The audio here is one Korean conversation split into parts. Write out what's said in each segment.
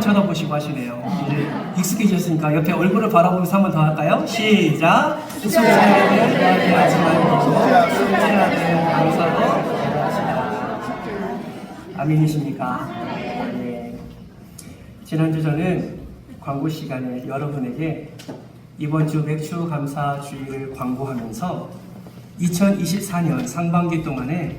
쳐다보시고 하시네요. 이제 익숙해졌으니까 옆에 얼굴을 바라보면서 한 번 더 할까요? 시작! 숙제하는 이야기하지 말고 숙제하는 감사로 기도하시라. 아멘이십니까? 네. 지난주 저는 광고 시간에 여러분에게 이번 주 맥주 감사 주일을 광고하면서 2024년 상반기 동안에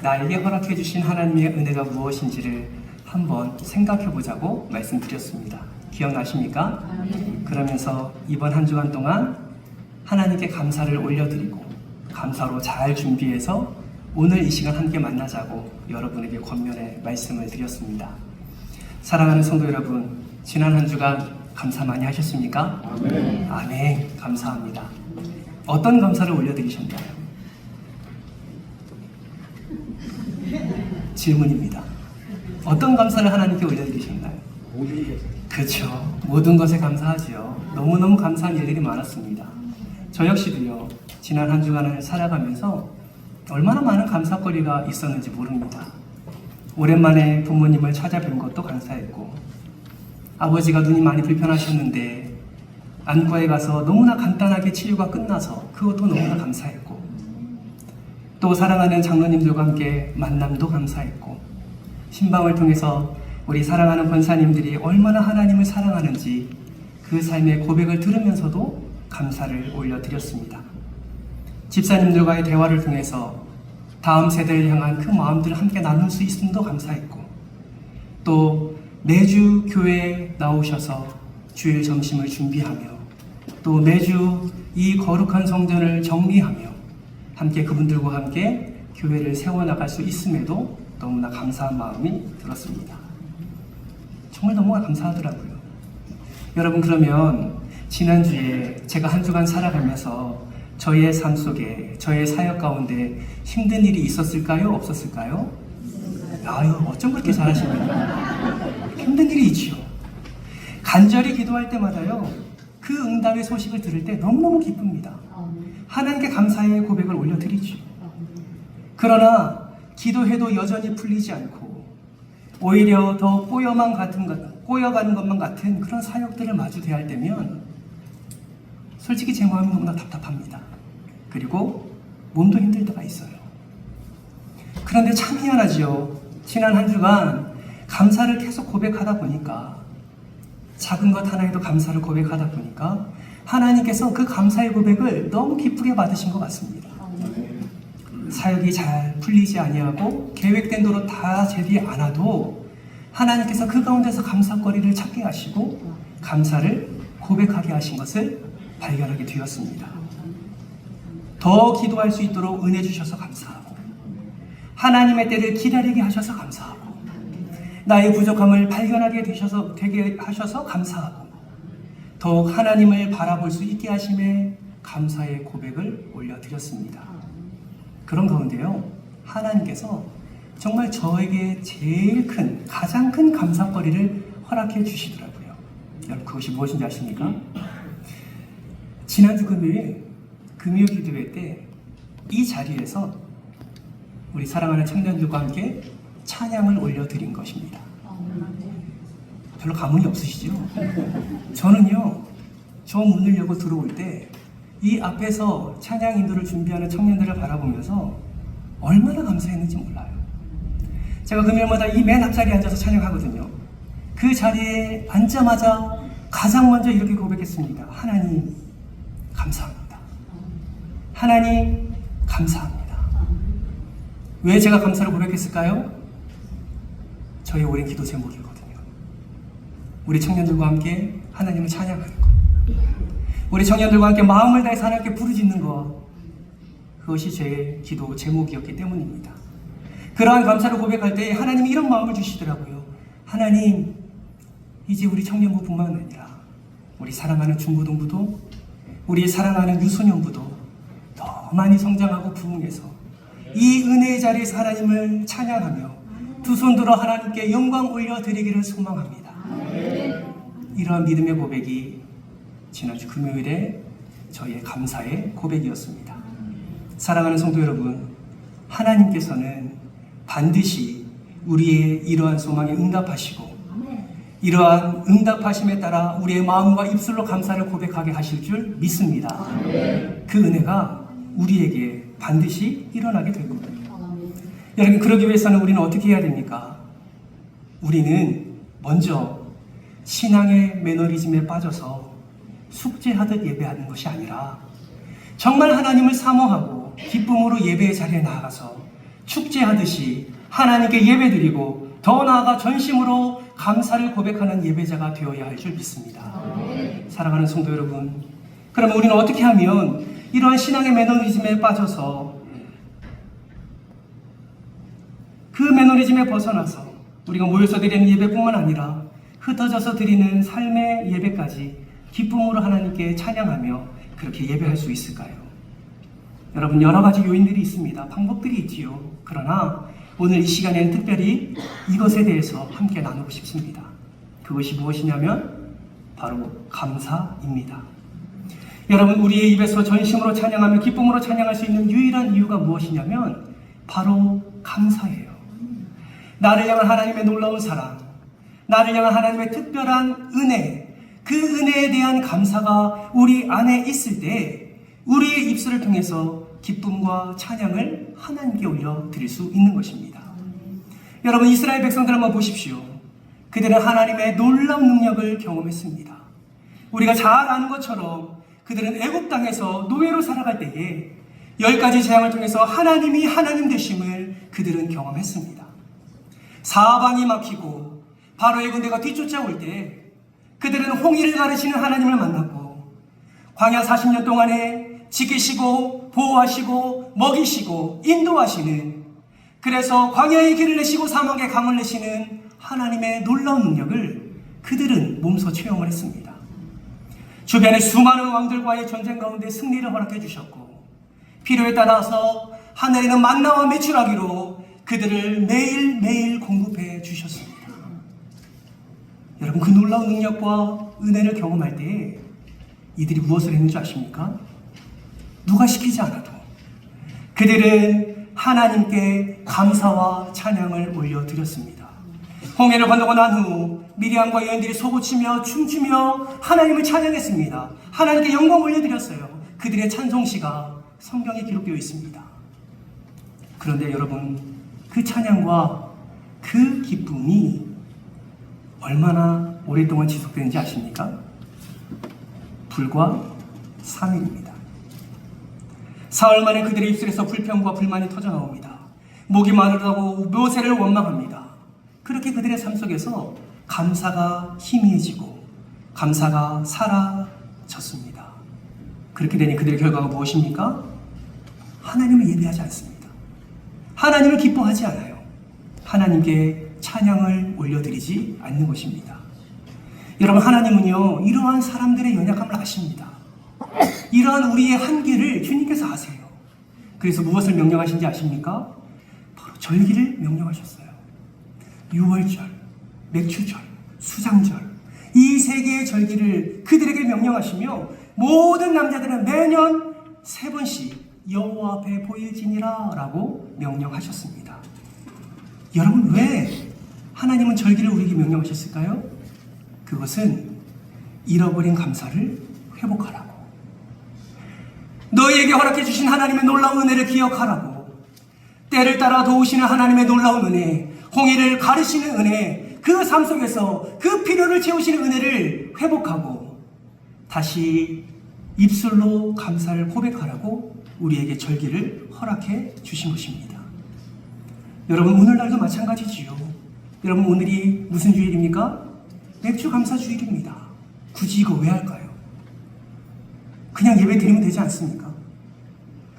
나에게 허락해 주신 하나님의 은혜가 무엇인지를 한번 생각해 보자고 말씀드렸습니다. 기억나십니까? 그러면서 이번 한 주간 동안 하나님께 감사를 올려드리고 감사로 잘 준비해서 오늘 이 시간 함께 만나자고 여러분에게 권면의 말씀을 드렸습니다. 사랑하는 성도 여러분, 지난 한 주간 감사 많이 하셨습니까? 아멘. 아멘. 감사합니다. 어떤 감사를 올려드리셨나요? 질문입니다. 어떤 감사를 하나님께 올려드리셨나요? 모든 것에. 그렇죠. 모든 것에 감사하지요. 너무너무 감사한 일들이 많았습니다. 저 역시도요. 지난 한 주간을 살아가면서 얼마나 많은 감사거리가 있었는지 모릅니다. 오랜만에 부모님을 찾아뵌 것도 감사했고, 아버지가 눈이 많이 불편하셨는데 안과에 가서 너무나 간단하게 치료가 끝나서 그것도 너무나 감사했고, 또 사랑하는 장로님들과 함께 만남도 감사했고, 신방을 통해서 우리 사랑하는 권사님들이 얼마나 하나님을 사랑하는지 그 삶의 고백을 들으면서도 감사를 올려드렸습니다. 집사님들과의 대화를 통해서 다음 세대를 향한 그 마음들을 함께 나눌 수 있음도 감사했고, 또 매주 교회에 나오셔서 주일 점심을 준비하며 또 매주 이 거룩한 성전을 정리하며 함께 그분들과 함께 교회를 세워나갈 수 있음에도 너무나 감사한 마음이 들었습니다. 정말 너무나 감사하더라고요. 여러분, 그러면 지난주에 제가 한 주간 살아가면서 저의 삶 속에, 저의 사역 가운데 힘든 일이 있었을까요? 없었을까요? 아유, 어쩜 그렇게 잘하십니까? 힘든 일이 있지요. 간절히 기도할 때마다요, 그 응답의 소식을 들을 때 너무너무 기쁩니다. 하나님께 감사의 고백을 올려드리죠. 그러나 기도해도 여전히 풀리지 않고 오히려 더 꼬여가는 것만 같은 그런 사역들을 마주 대할 때면 솔직히 제 마음이 너무나 답답합니다. 그리고 몸도 힘들 때가 있어요. 그런데 참 희한하지요. 지난 한 주간 감사를 계속 고백하다 보니까, 작은 것 하나에도 감사를 고백하다 보니까 하나님께서 그 감사의 고백을 너무 기쁘게 받으신 것 같습니다. 사역이 잘 풀리지 아니하고 계획된 대로 다 제대로 안 와도 하나님께서 그 가운데서 감사거리를 찾게 하시고 감사를 고백하게 하신 것을 발견하게 되었습니다. 더 기도할 수 있도록 은혜 주셔서 감사하고, 하나님의 때를 기다리게 하셔서 감사하고, 나의 부족함을 발견하게 되게 하셔서 감사하고, 더욱 하나님을 바라볼 수 있게 하심에 감사의 고백을 올려드렸습니다. 그런 가운데요, 하나님께서 정말 저에게 제일 큰, 가장 큰 감사거리를 허락해 주시더라고요. 여러분, 그것이 무엇인지 아십니까? 지난주 금요일 기도회 때 이 자리에서 우리 사랑하는 청년들과 함께 찬양을 올려드린 것입니다. 별로 감흥이 없으시죠? 저는요, 저 문을 열고 들어올 때 이 앞에서 찬양 인도를 준비하는 청년들을 바라보면서 얼마나 감사했는지 몰라요. 제가 금요일마다 이 맨 앞자리에 앉아서 찬양하거든요. 그 자리에 앉자마자 가장 먼저 이렇게 고백했습니다. 하나님 감사합니다. 하나님 감사합니다. 왜 제가 감사를 고백했을까요? 저의 오랜 기도 제목이거든요. 우리 청년들과 함께 하나님을 찬양하는 것, 우리 청년들과 함께 마음을 다해서 하나님께 부르짖는 것, 그것이 제 기도 제목이었기 때문입니다. 그러한 감사를 고백할 때 하나님이 이런 마음을 주시더라고요. 하나님, 이제 우리 청년부뿐만 아니라 우리 사랑하는 중고등부도, 우리 사랑하는 유소년부도 더 많이 성장하고 부흥해서 이 은혜의 자리에서 하나님을 찬양하며 두 손 들어 하나님께 영광 올려드리기를 소망합니다. 이러한 믿음의 고백이 지난주 금요일에 저희의 감사의 고백이었습니다. 사랑하는 성도 여러분, 하나님께서는 반드시 우리의 이러한 소망에 응답하시고 이러한 응답하심에 따라 우리의 마음과 입술로 감사를 고백하게 하실 줄 믿습니다. 그 은혜가 우리에게 반드시 일어나게 될 겁니다. 여러분, 그러기 위해서는 우리는 어떻게 해야 됩니까? 우리는 먼저 신앙의 매너리즘에 빠져서 숙제하듯 예배하는 것이 아니라 정말 하나님을 사모하고 기쁨으로 예배의 자리에 나아가서 축제하듯이 하나님께 예배드리고 더 나아가 전심으로 감사를 고백하는 예배자가 되어야 할 줄 믿습니다. 사랑하는 성도 여러분, 그러면 우리는 어떻게 하면 이러한 신앙의 매너리즘에 빠져서 그 매너리즘에 벗어나서 우리가 모여서 드리는 예배뿐만 아니라 흩어져서 드리는 삶의 예배까지 기쁨으로 하나님께 찬양하며 그렇게 예배할 수 있을까요? 여러분, 여러 가지 요인들이 있습니다. 방법들이 있지요. 그러나 오늘 이 시간에는 특별히 이것에 대해서 함께 나누고 싶습니다. 그것이 무엇이냐면 바로 감사입니다. 여러분, 우리의 입에서 전심으로 찬양하며 기쁨으로 찬양할 수 있는 유일한 이유가 무엇이냐면 바로 감사예요. 나를 향한 하나님의 놀라운 사랑, 나를 향한 하나님의 특별한 은혜, 그 은혜에 대한 감사가 우리 안에 있을 때 우리의 입술을 통해서 기쁨과 찬양을 하나님께 올려드릴 수 있는 것입니다. 여러분, 이스라엘 백성들 한번 보십시오. 그들은 하나님의 놀라운 능력을 경험했습니다. 우리가 잘 아는 것처럼 그들은 애굽 땅에서 노예로 살아갈 때에 10가지 재앙을 통해서 하나님이 하나님 되심을 그들은 경험했습니다. 사방이 막히고 바로의 군대가 뒤쫓아올 때 그들은 홍해를 가르시는 하나님을 만났고 광야 40년 동안에 지키시고 보호하시고 먹이시고 인도하시는, 그래서 광야의 길을 내시고 사막의 강을 내시는 하나님의 놀라운 능력을 그들은 몸소 체험을 했습니다. 주변의 수많은 왕들과의 전쟁 가운데 승리를 허락해 주셨고 필요에 따라서 하늘에는 만나와 메추라기로 그들을 매일매일 공급해 주셨습니다. 여러분, 그 놀라운 능력과 은혜를 경험할 때 이들이 무엇을 했는지 아십니까? 누가 시키지 않아도 그들은 하나님께 감사와 찬양을 올려드렸습니다. 홍해를 건너고 난 후 미리암과 여인들이 소고치며 춤추며 하나님을 찬양했습니다. 하나님께 영광 올려드렸어요. 그들의 찬송시가 성경에 기록되어 있습니다. 그런데 여러분, 그 찬양과 그 기쁨이 얼마나 오랫동안 지속되는지 아십니까? 불과 3일입니다. 사흘 만에 그들의 입술에서 불평과 불만이 터져나옵니다. 목이 마르다고 묘세를 원망합니다. 그렇게 그들의 삶 속에서 감사가 희미해지고 감사가 사라졌습니다. 그렇게 되니 그들의 결과가 무엇입니까? 하나님을 예배하지 않습니다. 하나님을 기뻐하지 않아요. 하나님께 찬양을 올려드리지 않는 것입니다. 여러분, 하나님은요, 이러한 사람들의 연약함을 아십니다. 이러한 우리의 한계를 주님께서 아세요. 그래서 무엇을 명령하신지 아십니까? 바로 절기를 명령하셨어요. 6월절, 맥추절, 수장절, 이 세 개의 절기를 그들에게 명령하시며 모든 남자들은 매년 3번씩 여호와 앞에 보일지니라 라고 명령하셨습니다. 여러분, 왜 하나님은 절기를 우리에게 명령하셨을까요? 그것은 잃어버린 감사를 회복하라고, 너희에게 허락해 주신 하나님의 놀라운 은혜를 기억하라고, 때를 따라 도우시는 하나님의 놀라운 은혜, 홍해를 가르시는 은혜, 그 삶 속에서 그 필요를 채우시는 은혜를 회복하고 다시 입술로 감사를 고백하라고 우리에게 절기를 허락해 주신 것입니다. 여러분, 오늘날도 마찬가지지요. 여러분, 오늘이 무슨 주일입니까? 맥주 감사 주일입니다. 굳이 이거 왜 할까요? 그냥 예배 드리면 되지 않습니까?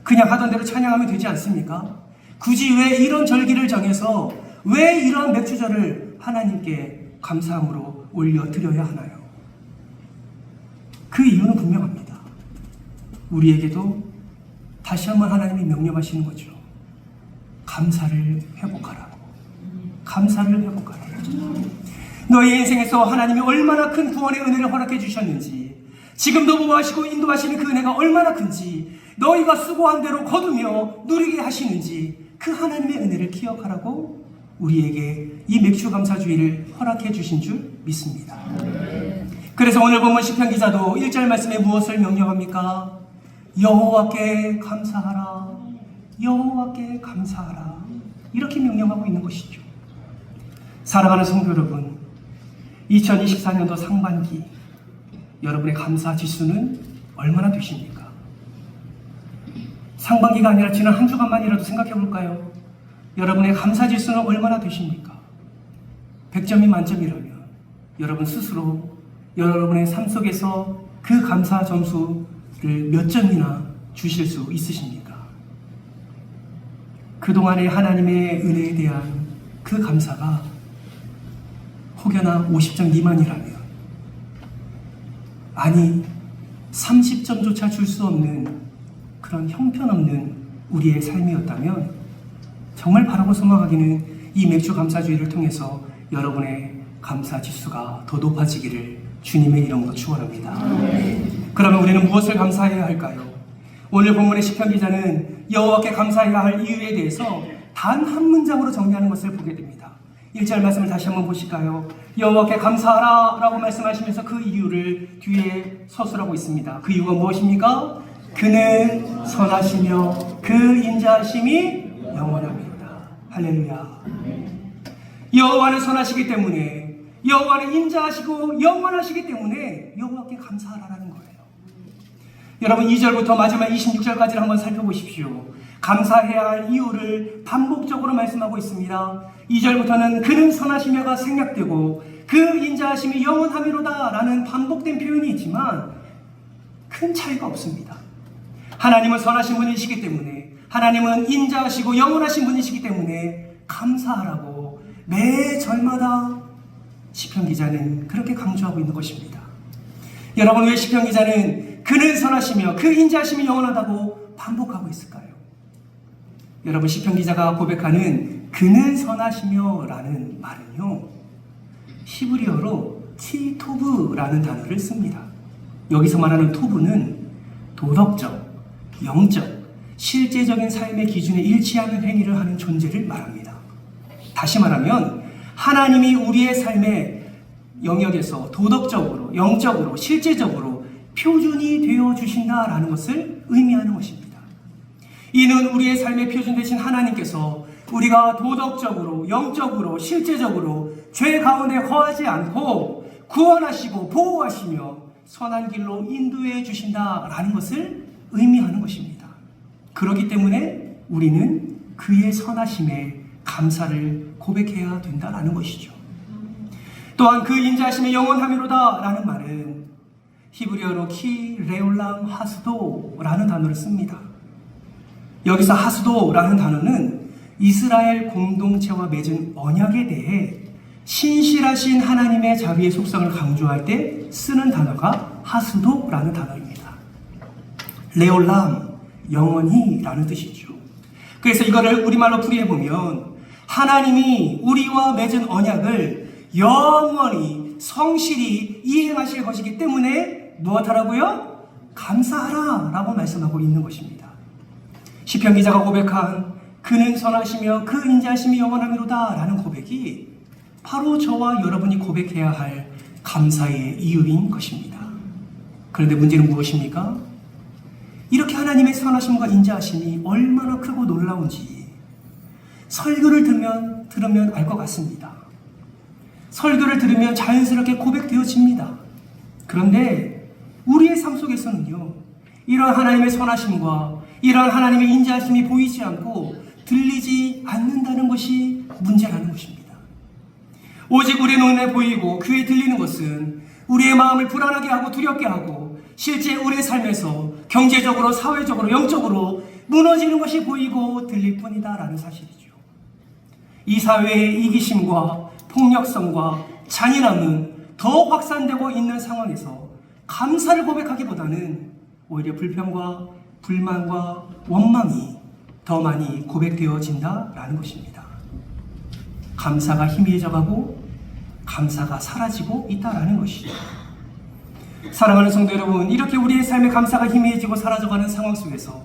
그냥 하던 대로 찬양하면 되지 않습니까? 굳이 왜 이런 절기를 정해서 왜 이런 맥주절을 하나님께 감사함으로 올려드려야 하나요? 그 이유는 분명합니다. 우리에게도 다시 한번 하나님이 명령하시는 거죠. 감사를 회복하라고. 감사를 회복하라고. 너의 인생에서 하나님이 얼마나 큰 구원의 은혜를 허락해 주셨는지, 지금도 보호하시고 인도하시는 그 은혜가 얼마나 큰지, 너희가 수고한 대로 거두며 누리게 하시는지 그 하나님의 은혜를 기억하라고 우리에게 이 맥주 감사주의를 허락해 주신 줄 믿습니다. 그래서 오늘 보면 시편 기자도 1절 말씀에 무엇을 명령합니까? 여호와께 감사하라. 여호와께 감사하라. 이렇게 명령하고 있는 것이죠. 사랑하는 성도 여러분, 2024년도 상반기 여러분의 감사 지수는 얼마나 되십니까? 상반기가 아니라 지난 한 주간만이라도 생각해 볼까요? 여러분의 감사 지수는 얼마나 되십니까? 100점이 만점이라면 여러분 스스로 여러분의 삶 속에서 그 감사 점수를 몇 점이나 주실 수 있으십니까? 그동안의 하나님의 은혜에 대한 그 감사가 혹여나 50점 미만이라면, 아니 30점조차 줄 수 없는 그런 형편없는 우리의 삶이었다면 정말 바라고 소망하기는 이 맥주 감사주의를 통해서 여러분의 감사 지수가 더 높아지기를 주님의 이름으로 축원합니다. 그러면 우리는 무엇을 감사해야 할까요? 오늘 본문의 시편 기자는 여호와께 감사해야 할 이유에 대해서 단 한 문장으로 정리하는 것을 보게 됩니다. 1절 말씀을 다시 한번 보실까요? 여호와께 감사하라 라고 말씀하시면서 그 이유를 뒤에 서술하고 있습니다. 그 이유가 무엇입니까? 그는 선하시며 그 인자하심이 영원합니다. 할렐루야. 여호와는 선하시기 때문에, 여호와는 인자하시고 영원하시기 때문에 여호와께 감사하라는 거예요. 여러분 2절부터 마지막 26절까지를 한번 살펴보십시오. 감사해야 할 이유를 반복적으로 말씀하고 있습니다. 2절부터는 그는 선하시며가 생략되고 그 인자하심이 영원함이로다 라는 반복된 표현이 있지만 큰 차이가 없습니다. 하나님은 선하신 분이시기 때문에, 하나님은 인자하시고 영원하신 분이시기 때문에 감사하라고 매 절마다 시편 기자는 그렇게 강조하고 있는 것입니다. 여러분, 왜 시편 기자는 그는 선하시며 그 인자하심이 영원하다고 반복하고 있을까요? 여러분, 시편 기자가 고백하는 그는 선하시며 라는 말은요, 히브리어로 티토브라는 단어를 씁니다. 여기서 말하는 토브는 도덕적, 영적, 실제적인 삶의 기준에 일치하는 행위를 하는 존재를 말합니다. 다시 말하면 하나님이 우리의 삶의 영역에서 도덕적으로, 영적으로, 실제적으로 표준이 되어 주신다라는 것을 의미하는 것입니다. 이는 우리의 삶의 표준 되신 하나님께서 우리가 도덕적으로, 영적으로, 실제적으로 죄 가운데 허하지 않고 구원하시고 보호하시며 선한 길로 인도해 주신다라는 것을 의미하는 것입니다. 그렇기 때문에 우리는 그의 선하심에 감사를 고백해야 된다라는 것이죠. 또한 그 인자하심의 영원함이로다라는 말은 히브리어로 키레올람 하스도라는 단어를 씁니다. 여기서 하스도라는 단어는 이스라엘 공동체와 맺은 언약에 대해 신실하신 하나님의 자비의 속성을 강조할 때 쓰는 단어가 하스도라는 단어입니다. 레올람, 영원히라는 뜻이죠. 그래서 이거를 우리말로 풀이해보면 하나님이 우리와 맺은 언약을 영원히 성실히 이행하실 것이기 때문에 무엇하라고요? 감사하라 라고 말씀하고 있는 것입니다. 시편 기자가 고백한 그는 선하시며 그 인자하심이 영원함이로다 라는 고백이 바로 저와 여러분이 고백해야 할 감사의 이유인 것입니다. 그런데 문제는 무엇입니까? 이렇게 하나님의 선하심과 인자하심이 얼마나 크고 놀라운지 설교를 들으면 알 것 같습니다. 설교를 들으면 자연스럽게 고백되어집니다. 그런데 우리의 삶 속에서는요, 이런 하나님의 선하심과 이런 하나님의 인자하심이 보이지 않고 들리지 않는다는 것이 문제라는 것입니다. 오직 우리의 눈에 보이고 귀에 들리는 것은 우리의 마음을 불안하게 하고 두렵게 하고 실제 우리의 삶에서 경제적으로, 사회적으로, 영적으로 무너지는 것이 보이고 들릴 뿐이다라는 사실이죠. 이 사회의 이기심과 폭력성과 잔인함은 더 확산되고 있는 상황에서 감사를 고백하기보다는 오히려 불평과 불만과 원망이 더 많이 고백되어진다라는 것입니다. 감사가 희미해져가고 감사가 사라지고 있다라는 것이죠. 사랑하는 성도 여러분, 이렇게 우리의 삶의 감사가 희미해지고 사라져가는 상황 속에서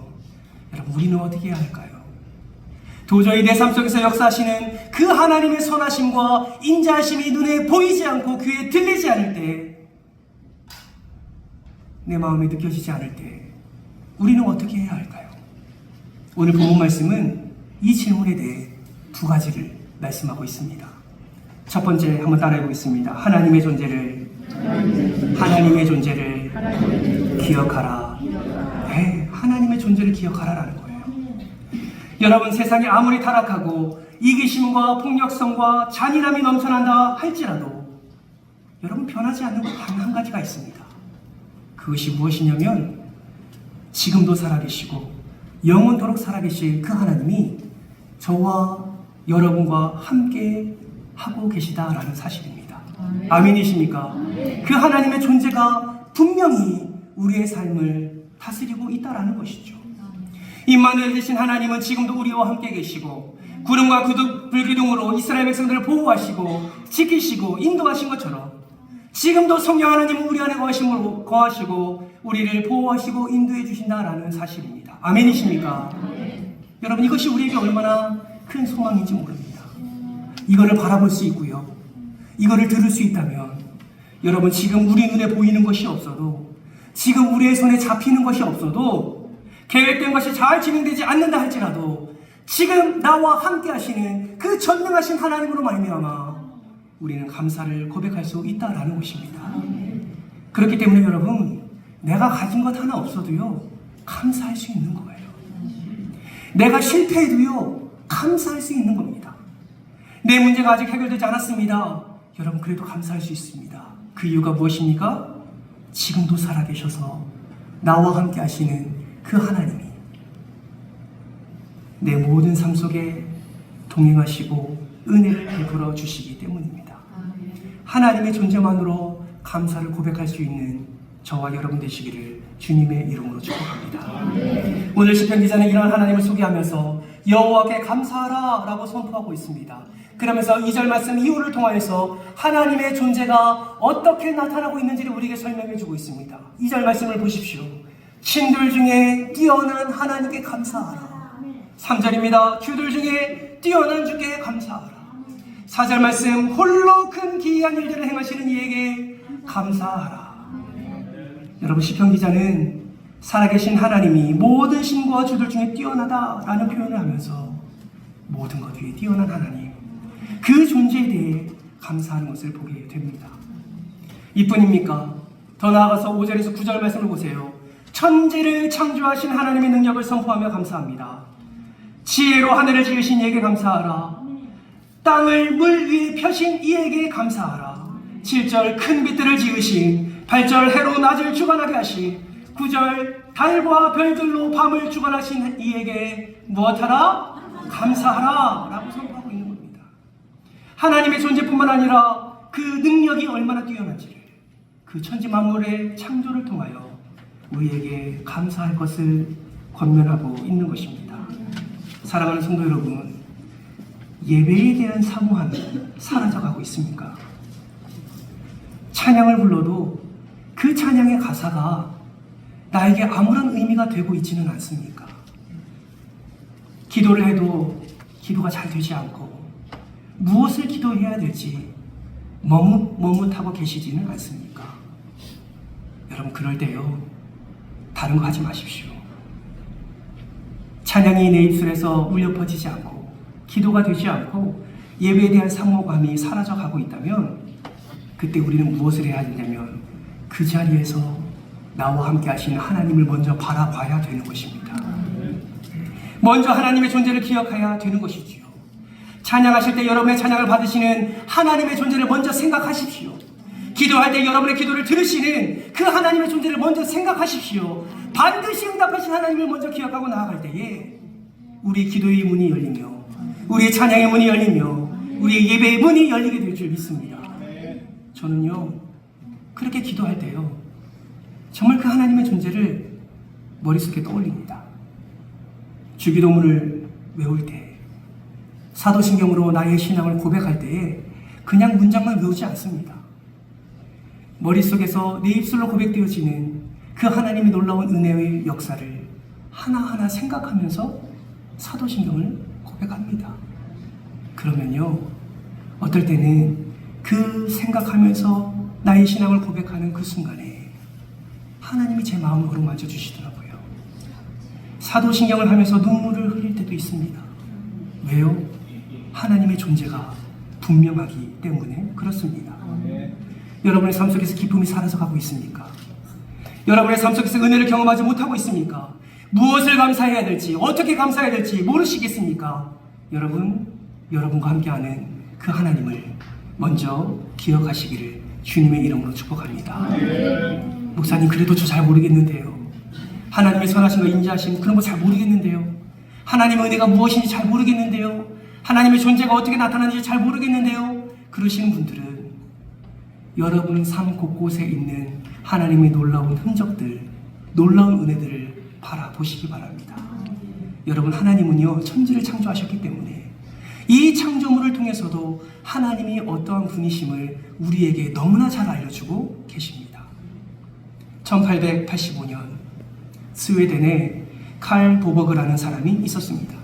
여러분, 우리는 어떻게 해야 할까요? 도저히 내 삶 속에서 역사하시는 그 하나님의 선하심과 인자하심이 눈에 보이지 않고 귀에 들리지 않을 때, 내 마음에 느껴지지 않을 때 우리는 어떻게 해야 할까요? 오늘 본문 말씀은 이 질문에 대해 두 가지를 말씀하고 있습니다. 첫 번째 한번 따라해 보겠습니다. 하나님의 존재를 기억하라. 네, 하나님의 존재를 기억하라라는 거예요. 여러분, 세상이 아무리 타락하고 이기심과 폭력성과 잔인함이 넘쳐난다 할지라도 여러분, 변하지 않는 것 단 한 가지가 있습니다. 그것이 무엇이냐면 지금도 살아계시고 영원토록 살아계실 그 하나님이 저와 여러분과 함께 하고 계시다라는 사실입니다. 아멘이십니까? 그 하나님의 존재가 분명히 우리의 삶을 다스리고 있다라는 것이죠. 임마누엘 되신 하나님은 지금도 우리와 함께 계시고 구름과 불기둥으로 이스라엘 백성들을 보호하시고 지키시고 인도하신 것처럼 지금도 성령 하나님은 우리 안에 거하시고 우리를 보호하시고 인도해 주신다라는 사실입니다. 아멘이십니까? 여러분, 이것이 우리에게 얼마나 큰 소망인지 모릅니다. 이거를 바라볼 수 있고요, 이거를 들을 수 있다면 여러분, 지금 우리 눈에 보이는 것이 없어도, 지금 우리의 손에 잡히는 것이 없어도, 계획된 것이 잘 진행되지 않는다 할지라도 지금 나와 함께 하시는 그 전능하신 하나님으로 말미암아 우리는 감사를 고백할 수 있다라는 것입니다. 그렇기 때문에 여러분, 내가 가진 것 하나 없어도요 감사할 수 있는 거예요. 내가 실패해도요 감사할 수 있는 겁니다. 내 문제가 아직 해결되지 않았습니다. 여러분, 그래도 감사할 수 있습니다. 그 이유가 무엇입니까? 지금도 살아계셔서 나와 함께 하시는 그 하나님이 내 모든 삶 속에 동행하시고 은혜를 베풀어 주시기 때문입니다. 하나님의 존재만으로 감사를 고백할 수 있는 저와 여러분 되시기를 주님의 이름으로 축복합니다. 오늘 시편 기자는 이런 하나님을 소개하면서 여호와께 감사하라 라고 선포하고 있습니다. 그러면서 2절 말씀 이유를 통하여서 하나님의 존재가 어떻게 나타나고 있는지를 우리에게 설명해 주고 있습니다. 2절 말씀을 보십시오. 신들 중에 뛰어난 하나님께 감사하라. 3절입니다. 주들 중에 뛰어난 주께 감사하라. 4절 말씀, 홀로 큰 기이한 일들을 행하시는 이에게 감사하라. 여러분, 시편 기자는 살아계신 하나님이 모든 신과 주들 중에 뛰어나다라는 표현을 하면서 모든 것 위에 뛰어난 하나님, 그 존재에 대해 감사하는 것을 보게 됩니다. 이뿐입니까? 더 나아가서 5절에서 9절 말씀을 보세요. 천지를 창조하신 하나님의 능력을 선포하며 감사합니다. 지혜로 하늘을 지으신 이에게 감사하라. 땅을 물 위에 펴신 이에게 감사하라. 7절 큰 빛들을 지으신, 8절 해로 낮을 주관하게 하신, 9절 달과 별들로 밤을 주관하신 이에게 무엇하라? 감사하라 라고 선포하고 있는 겁니다. 하나님의 존재뿐만 아니라 그 능력이 얼마나 뛰어난지를 그 천지 만물의 창조를 통하여 우리에게 감사할 것을 권면하고 있는 것입니다. 사랑하는 성도 여러분, 예배에 대한 사모함이 사라져가고 있습니까? 찬양을 불러도 그 찬양의 가사가 나에게 아무런 의미가 되고 있지는 않습니까? 기도를 해도 기도가 잘 되지 않고 무엇을 기도해야 될지 머뭇하고 계시지는 않습니까? 여러분, 그럴 때요 다른 거 하지 마십시오. 찬양이 내 입술에서 울려 퍼지지 않고 기도가 되지 않고 예배에 대한 사모감이 사라져가고 있다면 그때 우리는 무엇을 해야 되냐면 그 자리에서 나와 함께 하시는 하나님을 먼저 바라봐야 되는 것입니다. 먼저 하나님의 존재를 기억해야 되는 것이지요. 찬양하실 때 여러분의 찬양을 받으시는 하나님의 존재를 먼저 생각하십시오. 기도할 때 여러분의 기도를 들으시는 그 하나님의 존재를 먼저 생각하십시오. 반드시 응답하신 하나님을 먼저 기억하고 나아갈 때에 우리 기도의 문이 열리며 우리의 찬양의 문이 열리며 우리의 예배의 문이 열리게 될 줄 믿습니다. 저는요 그렇게 기도할 때요 정말 그 하나님의 존재를 머릿속에 떠올립니다. 주기도문을 외울 때, 사도신경으로 나의 신앙을 고백할 때에 그냥 문장만 외우지 않습니다. 머릿속에서 내 입술로 고백되어지는 그 하나님의 놀라운 은혜의 역사를 하나하나 생각하면서 사도신경을 고백합니다. 그러면요, 어떨 때는 그 생각하면서 나의 신앙을 고백하는 그 순간에 하나님이 제 마음을 어루만져 주시더라고요. 사도신경을 하면서 눈물을 흘릴 때도 있습니다. 왜요? 하나님의 존재가 분명하기 때문에 그렇습니다. 여러분의 삶 속에서 기쁨이 사라져가고 있습니까? 여러분의 삶 속에서 은혜를 경험하지 못하고 있습니까? 무엇을 감사해야 될지, 어떻게 감사해야 될지 모르시겠습니까? 여러분과 함께하는 그 하나님을 먼저 기억하시기를 주님의 이름으로 축복합니다. 목사님, 그래도 저 잘 모르겠는데요. 하나님의 선하신 거 인지하심, 그런 거 잘 모르겠는데요. 하나님의 은혜가 무엇인지 잘 모르겠는데요. 하나님의 존재가 어떻게 나타나는지 잘 모르겠는데요. 그러시는 분들은 여러분 삶 곳곳에 있는 하나님의 놀라운 흔적들, 놀라운 은혜들을 바라보시기 바랍니다. 여러분, 하나님은요, 천지를 창조하셨기 때문에 이 창조물을 통해서도 하나님이 어떠한 분이심을 우리에게 너무나 잘 알려주고 계십니다. 1885년 스웨덴에 칼 도버그라는 사람이 있었습니다.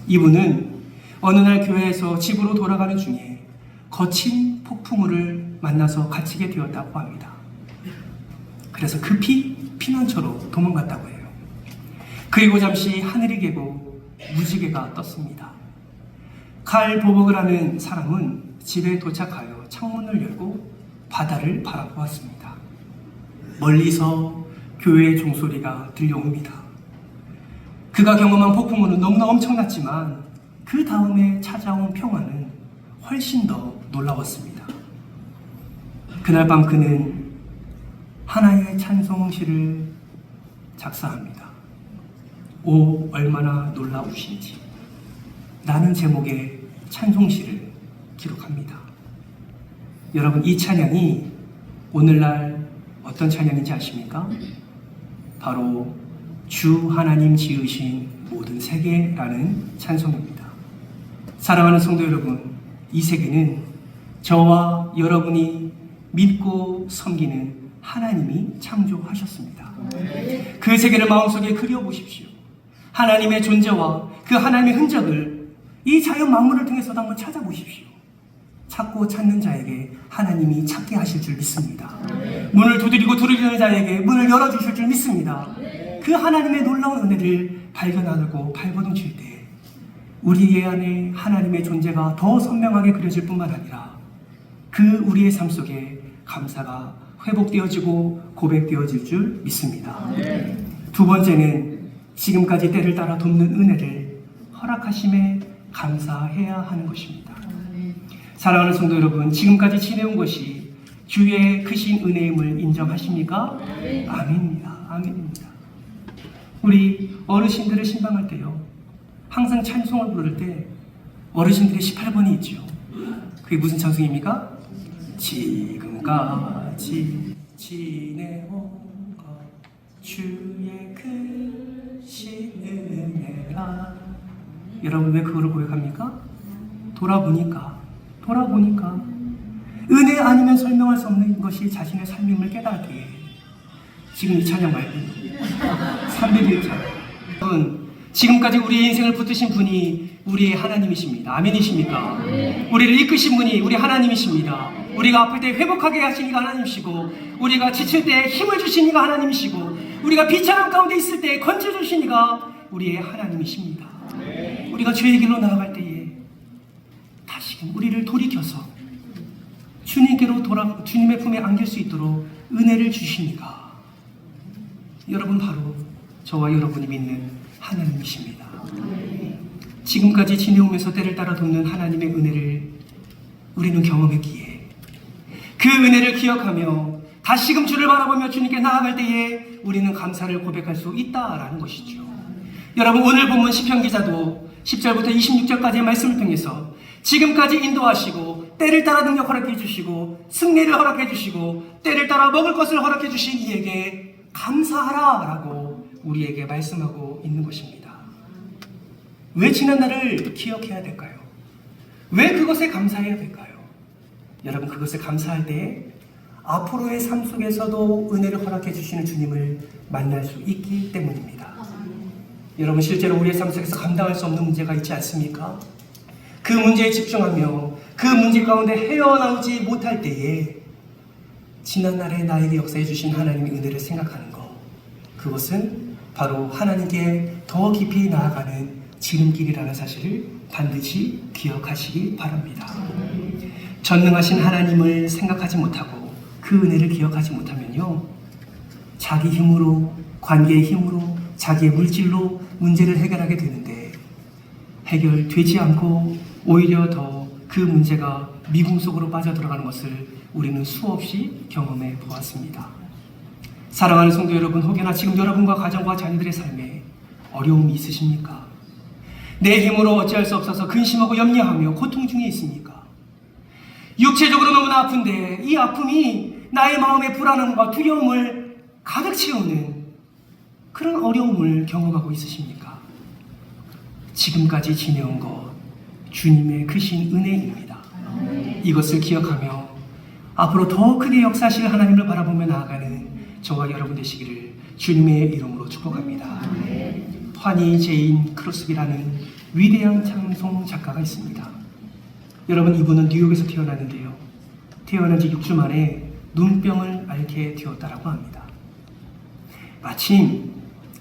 이분은 어느 날 교회에서 집으로 돌아가는 중에 거친 폭풍우를 만나서 갇히게 되었다고 합니다. 그래서 급히 피난처로 도망갔다고 해요. 그리고 잠시 하늘이 개고 무지개가 떴습니다. 칼 도버그라는 사람은 집에 도착하여 창문을 열고 바다를 바라보았습니다. 멀리서 교회의 종소리가 들려옵니다. 그가 경험한 폭풍우는 너무나 엄청났지만 그 다음에 찾아온 평화는 훨씬 더 놀라웠습니다. 그날 밤 그는 하나의 찬송시를 작사합니다. 오, 얼마나 놀라우신지. 라는 제목의 찬송시를 기록합니다. 여러분, 이 찬양이 오늘날 어떤 찬양인지 아십니까? 바로 주 하나님 지으신 모든 세계라는 찬송입니다. 사랑하는 성도 여러분, 이 세계는 저와 여러분이 믿고 섬기는 하나님이 창조하셨습니다. 그 세계를 마음속에 그려보십시오. 하나님의 존재와 그 하나님의 흔적을 이 자연 만물을 통해서도 한번 찾아보십시오. 찾고 찾는 자에게 하나님이 찾게 하실 줄 믿습니다. 문을 두드리고 두드리는 자에게 문을 열어주실 줄 믿습니다. 그 하나님의 놀라운 은혜를 발견하고 발버둥칠 때 우리 안에 하나님의 존재가 더 선명하게 그려질 뿐만 아니라 그 우리의 삶 속에 감사가 회복되어지고 고백되어질 줄 믿습니다. 두 번째는 지금까지 때를 따라 돕는 은혜를 허락하심에 감사해야 하는 것입니다. 사랑하는 성도 여러분, 지금까지 지내온 것이 주의 크신 은혜임을 인정하십니까? 아멘입니다. 아멘입니다. 우리 어르신들을 신방할 때요, 항상 찬송을 부를 때 어르신들의 18번이 있죠. 그게 무슨 찬송입니까? 지금까지 지내온 것 주의 크신 은혜라. 여러분, 왜 그거를 고백합니까? 돌아보니까 은혜 아니면 설명할 수 없는 것이 자신의 삶임을 깨닫기에 지금 이 찬양 말고 301찬. 여러분, 지금까지 우리의 인생을 붙드신 분이 우리의 하나님이십니다. 아멘이십니까? 우리를 이끄신 분이 우리 하나님이십니다. 우리가 아플 때 회복하게 하신 이가 하나님이시고, 우리가 지칠 때 힘을 주신 이가 하나님이시고, 우리가 비참함 가운데 있을 때 건져주신 이가 우리의 하나님이십니다. 우리가 죄의 길로 나아갈 때에 다시금 우리를 돌이켜서 주님께로 주님의 품에 안길 수 있도록 은혜를 주시니까 여러분, 바로 저와 여러분이 믿는 하나님이십니다. 지금까지 지내오면서 때를 따라 돕는 하나님의 은혜를 우리는 경험했기에 그 은혜를 기억하며 다시금 주를 바라보며 주님께 나아갈 때에 우리는 감사를 고백할 수 있다라는 것이죠. 여러분, 오늘 본문 시편 기자도 10절부터 26절까지의 말씀을 통해서 지금까지 인도하시고 때를 따라 능력 허락해 주시고 승리를 허락해 주시고 때를 따라 먹을 것을 허락해 주신 이에게 감사하라라고 우리에게 말씀하고 있는 것입니다. 왜 지난 날을 기억해야 될까요? 왜 그것에 감사해야 될까요? 여러분, 그것을 감사할 때 앞으로의 삶 속에서도 은혜를 허락해 주시는 주님을 만날 수 있기 때문입니다. 여러분, 실제로 우리의 삶 속에서 감당할 수 없는 문제가 있지 않습니까? 그 문제에 집중하며 그 문제 가운데 헤어나오지 못할 때에 지난날에 나에게 역사해 주신 하나님의 은혜를 생각하는 것, 그것은 바로 하나님께 더 깊이 나아가는 지름길이라는 사실을 반드시 기억하시기 바랍니다. 전능하신 하나님을 생각하지 못하고 그 은혜를 기억하지 못하면요, 자기 힘으로, 관계의 힘으로, 자기의 물질로 문제를 해결하게 되는데 해결되지 않고 오히려 더 그 문제가 미궁 속으로 빠져들어가는 것을 우리는 수없이 경험해 보았습니다. 사랑하는 성도 여러분, 혹여나 지금 여러분과 가정과 자녀들의 삶에 어려움이 있으십니까? 내 힘으로 어찌할 수 없어서 근심하고 염려하며 고통 중에 있습니까? 육체적으로 너무나 아픈데 이 아픔이 나의 마음의 불안함과 두려움을 가득 채우는 그런 어려움을 경험하고 있으십니까? 지금까지 지내온 것 주님의 크신 은혜입니다. 이것을 기억하며 앞으로 더 크게 역사하실 하나님을 바라보며 나아가는 저와 여러분 되시기를 주님의 이름으로 축복합니다. 환희 제인 크로스비라는 위대한 찬송 작가가 있습니다. 여러분, 이분은 뉴욕에서 태어났는데요, 태어난 지 6주 만에 눈병을 앓게 되었다라고 합니다. 마침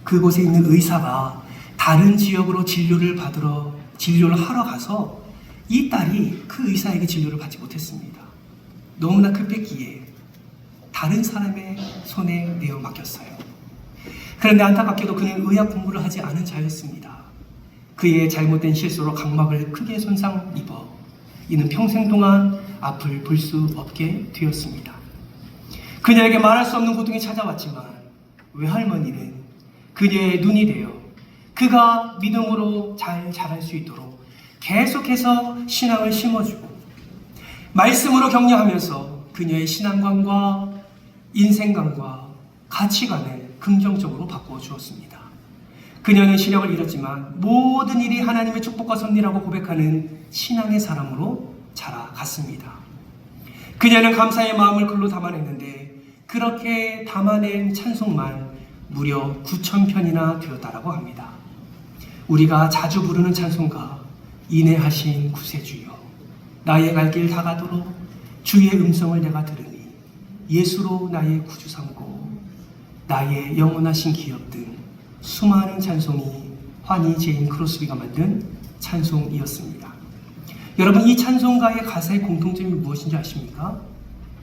그곳에 있는 의사가 다른 지역으로 진료를 하러 가서 이 딸이 그 의사에게 진료를 받지 못했습니다. 너무나 급했기에 다른 사람의 손에 내어 맡겼어요. 그런데 안타깝게도 그는 의학 공부를 하지 않은 자였습니다. 그의 잘못된 실수로 각막을 크게 손상 입어 이는 평생 동안 앞을 볼 수 없게 되었습니다. 그녀에게 말할 수 없는 고통이 찾아왔지만 외할머니는 그녀의 눈이 되어 그가 믿음으로 잘 자랄 수 있도록 계속해서 신앙을 심어주고 말씀으로 격려하면서 그녀의 신앙관과 인생관과 가치관을 긍정적으로 바꾸어 주었습니다. 그녀는 시력을 잃었지만 모든 일이 하나님의 축복과 섭리라고 고백하는 신앙의 사람으로 자라갔습니다. 그녀는 감사의 마음을 글로 담아냈는데 그렇게 담아낸 찬송만 무려 9,000편이나 되었다라고 합니다. 우리가 자주 부르는 찬송가, 인애하신 구세주여, 나의 갈 길 다가도록 주의 음성을 내가 들으니 예수로 나의 구주 삼고 나의 영원하신 기업 등 수많은 찬송이 환희 제인 크로스비가 만든 찬송이었습니다. 여러분, 이 찬송가의 가사의 공통점이 무엇인지 아십니까?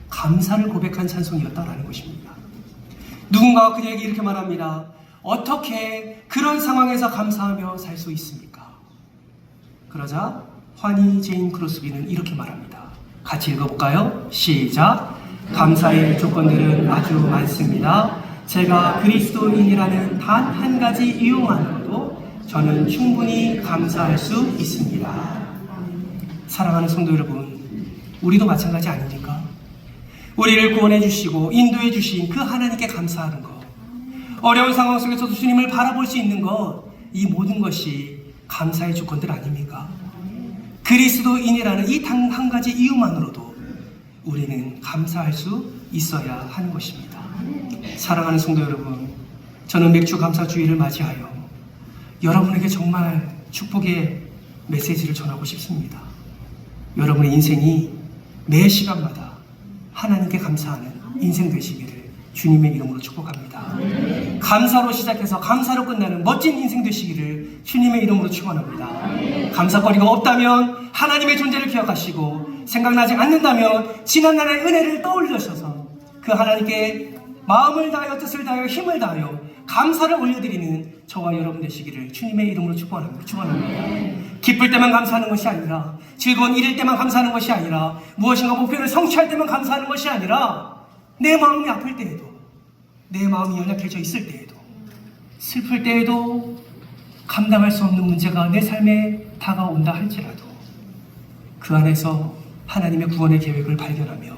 감사를 고백한 찬송이었다라는 것입니다. 누군가가 그녀에게 이렇게 말합니다. 어떻게 그런 상황에서 감사하며 살 수 있습니까? 그러자 환희 제인 크로스비는 이렇게 말합니다. 같이 읽어볼까요? 시작! 감사의 조건들은 아주 많습니다. 제가 그리스도인이라는 단 한 가지 이유만으로도 저는 충분히 감사할 수 있습니다. 사랑하는 성도 여러분, 우리도 마찬가지 아닙니까? 우리를 구원해 주시고 인도해 주신 그 하나님께 감사하는 것, 어려운 상황 속에서도 주님을 바라볼 수 있는 것, 이 모든 것이 감사의 조건들 아닙니까? 그리스도인이라는 이 단 한 가지 이유만으로도 우리는 감사할 수 있어야 하는 것입니다. 사랑하는 성도 여러분, 저는 맥주 감사주의를 맞이하여 여러분에게 정말 축복의 메시지를 전하고 싶습니다. 여러분의 인생이 매 시간마다 하나님께 감사하는 인생 되시기를 주님의 이름으로 축복합니다. 감사로 시작해서 감사로 끝나는 멋진 인생 되시기를 주님의 이름으로 축원합니다. 감사거리가 없다면 하나님의 존재를 기억하시고 생각나지 않는다면 지난날의 은혜를 떠올리셔서 그 하나님께 마음을 다하여 뜻을 다하여 힘을 다하여 감사를 올려드리는 저와 여러분 되시기를 주님의 이름으로 축원합니다. 기쁠 때만 감사하는 것이 아니라, 즐거운 일일 때만 감사하는 것이 아니라, 무엇인가 목표를 성취할 때만 감사하는 것이 아니라, 내 마음이 아플 때에도, 내 마음이 연약해져 있을 때에도, 슬플 때에도, 감당할 수 없는 문제가 내 삶에 다가온다 할지라도 그 안에서 하나님의 구원의 계획을 발견하며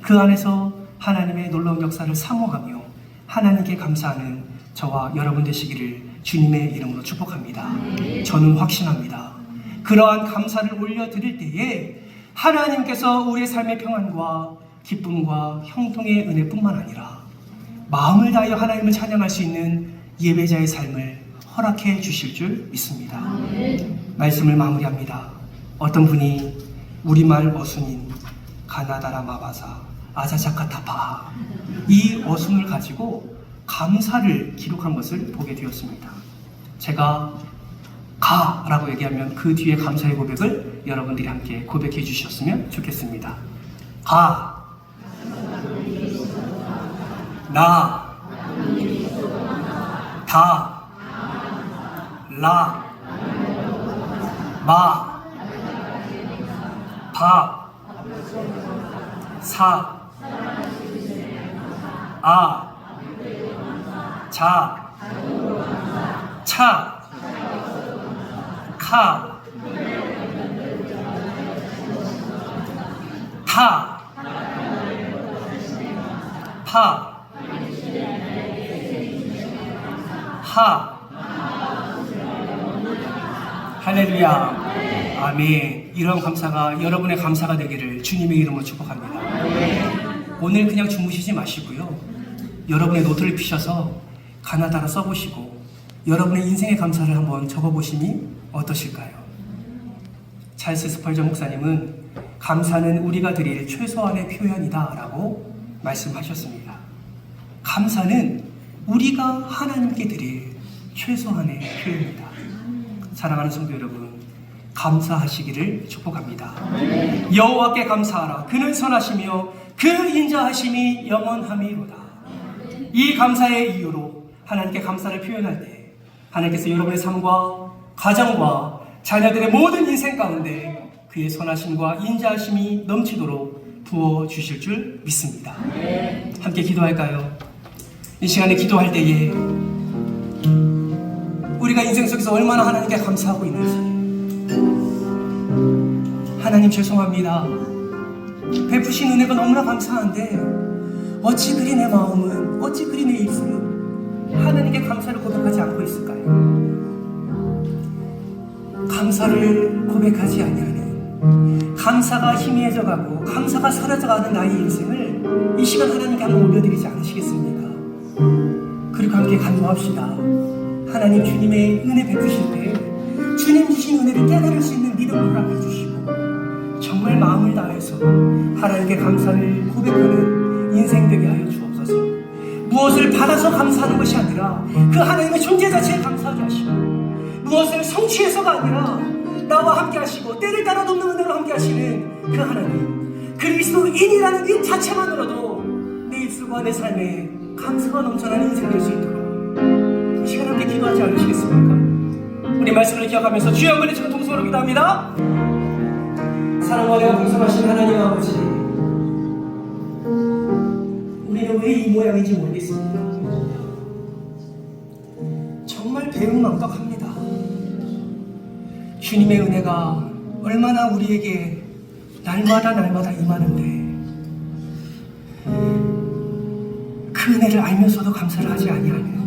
그 안에서 하나님의 놀라운 역사를 사모하며 하나님께 감사하는 저와 여러분 되시기를 주님의 이름으로 축복합니다. 저는 확신합니다. 그러한 감사를 올려드릴 때에 하나님께서 우리의 삶의 평안과 기쁨과 형통의 은혜뿐만 아니라 마음을 다하여 하나님을 찬양할 수 있는 예배자의 삶을 허락해 주실 줄 믿습니다. 말씀을 마무리합니다. 어떤 분이 우리말 어순인 가나다라 마바사 아자자카타파 이 어순을 가지고 감사를 기록한 것을 보게 되었습니다. 제가 가라고 얘기하면 그 뒤에 감사의 고백을 여러분들이 함께 고백해 주셨으면 좋겠습니다. 가, 나, 다, 라, 마, 바, 사, 아, 자, 차, 카, 타, 파, 하. 할렐루야. 아멘. 이런 감사가 여러분의 감사가 되기를 주님의 이름으로 축복합니다. 오늘 그냥 주무시지 마시고요. 여러분의 노트를 피셔서 가나다라 써보시고 여러분의 인생의 감사를 한번 적어보시니 어떠실까요? 찰스 스펄전 목사님은 감사는 우리가 드릴 최소한의 표현이다 라고 말씀하셨습니다. 감사는 우리가 하나님께 드릴 최소한의 표현입니다. 사랑하는 성도 여러분, 감사하시기를 축복합니다. 여호와께 감사하라. 그는 선하시며 그 인자하심이 영원함이로다. 이 감사의 이유로 하나님께 감사를 표현할 때 하나님께서 여러분의 삶과 가정과 자녀들의 모든 인생 가운데 그의 선하심과 인자하심이 넘치도록 부어주실 줄 믿습니다. 함께 기도할까요? 이 시간에 기도할 때에 우리가 인생 속에서 얼마나 하나님께 감사하고 있는지, 하나님 죄송합니다. 베푸신 은혜가 너무나 감사한데 어찌 그리 내 마음은, 어찌 그리 내 입술은 하나님께 감사를 고백하지 않고 있을까요? 감사를 고백하지 아니하는, 감사가 희미해져가고 감사가 사라져가는 나의 인생을 이 시간 하나님께 한번 올려드리지 않으시겠습니까? 그리고 함께 간구합시다. 하나님, 주님의 은혜 베푸실 때 주님 주신 은혜를 깨달을 수 있는 믿음을 허락해 주시고 정말 마음을 다해서 하나님께 감사를 고백하는 인생 되게 하여 주옵소서. 무엇을 받아서 감사하는 것이 아니라 그 하나님의 존재 자체에 감사하게 하시고, 무엇을 성취해서가 아니라 나와 함께 하시고 때를 따라 돕는 은혜로 함께 하시는 그 하나님, 그리스도인이라는 이 자체만으로도 내 입술과 내 삶에 감사가 넘쳐나는 인생이 될 수 있도록 이 시간 함께 기도하지 않으시겠습니까? 우리 말씀을 기억하면서 주여 한번 외치고 동성으로 기도합니다. 사랑과 내가 동성하신 하나님 아버지, 우리는 왜 이 모양인지 모르겠습니다. 정말 배은망덕합니다. 주님의 은혜가 얼마나 우리에게 날마다 임하는데 그 은혜를 알면서도 감사를 하지 아니하는,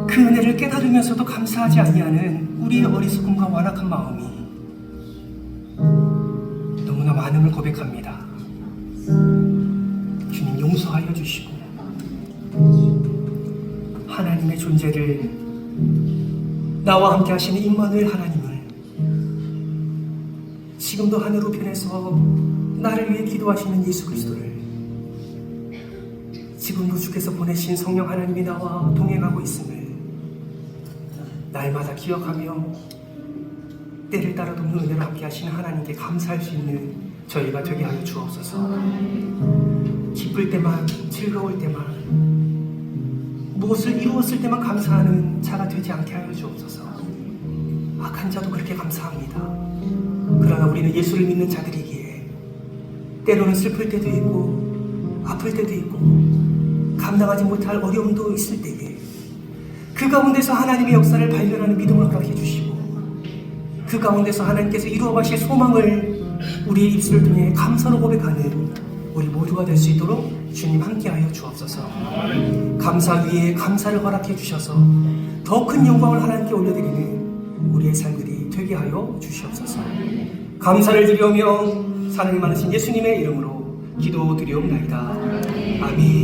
그 은혜를 깨달으면서도 감사하지 아니하는 우리의 어리석음과 완악한 마음이 너무나 많음을 고백합니다. 주님 용서하여 주시고 하나님의 존재를, 나와 함께 하시는 임마누엘 하나님을 지금도 하늘 우편에서 나를 위해 기도하시는 예수 그리스도를 지금도 주께서 보내신 성령 하나님이 나와 동행하고 있음을 날마다 기억하며 때를 따라 돕는 은혜로 함께 하시는 하나님께 감사할 수 있는 저희가 되게 하여 주옵소서. 기쁠 때만, 즐거울 때만, 무엇을 이루었을 때만 감사하는 자가 되지 않게 하여 주옵소서. 악한 자도 그렇게 감사합니다. 그러나 우리는 예수를 믿는 자들이기에 때로는 슬플 때도 있고 아플 때도 있고 감당하지 못할 어려움도 있을 때에 그 가운데서 하나님의 역사를 발견하는 믿음을 허락해 주시고, 그 가운데서 하나님께서 이루어 가실 소망을 우리의 입술을 통해 감사로 고백하는 우리 모두가 될 수 있도록 주님 함께하여 주옵소서. 감사 위에 감사를 허락해 주셔서 더 큰 영광을 하나님께 올려드리는 우리의 삶들이 되게 하여 주시옵소서. 감사를 드리오며 사랑이 많으신 예수님의 이름으로 기도드리옵나이다. 아멘.